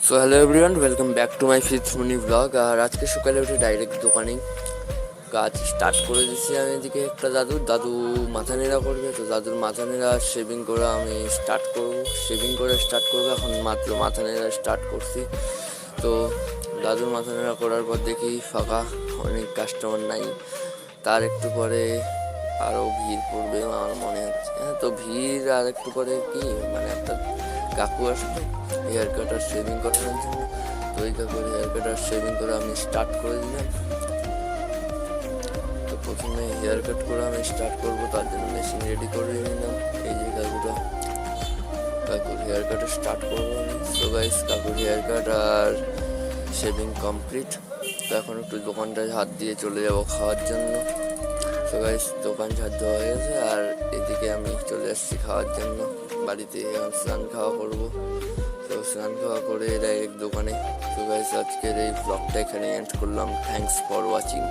So hello everyone, welcome back to my ফিথমনি blog. আর আজকে সকালে উঠে ডাইরেক্ট দোকানে কাজ স্টার্ট করে দিচ্ছি। আমি এদিকে একটা দাদু মাথা নেড়া করবে, তো দাদুর মাথা নেড়া শেভিং করে আমি স্টার্ট করব। এখন মাত্র মাথা নেড়া স্টার্ট করছি। তো দাদুর মাথা নেড়া করার পর দেখি ফাঁকা, অনেক কাস্টমার নাই। তার একটু পরে আরও ভিড় পড়বে আমার মনে হচ্ছে। হ্যাঁ, তো ভিড় আর একটু পরে কি মানে একটা কাকু আসবে হেয়ার কাট আর শেভিং করানোর জন্য। তো ওই কাকুর হেয়ার কাট আর শেভিং করে আমি স্টার্ট করে দিলাম। তো প্রথমে হেয়ার কাট করে আমি স্টার্ট করবো, তার জন্য মেশিন রেডি করে নিলাম। এই যে কাকুর হেয়ার কাট স্টার্ট করবো আমি। তো গাইস, কাকুর হেয়ার কাট আর শেভিং কমপ্লিট। তো এখন একটু দোকানটায় হাত দিয়ে চলে যাব খাওয়ার জন্য। তো গাইস, দোকান ঝাড় দেওয়া হয়ে গেছে আর এদিকে আমি চলে আসছি খাওয়ার জন্য। বাড়িতে এখন স্নান খাওয়া করবো। তো স্নান খাওয়া করে ডাইরেক্ট দোকানে। তো গাইস, আজকের এই ব্লগটা এখানে এন্ড করলাম। Thanks for watching.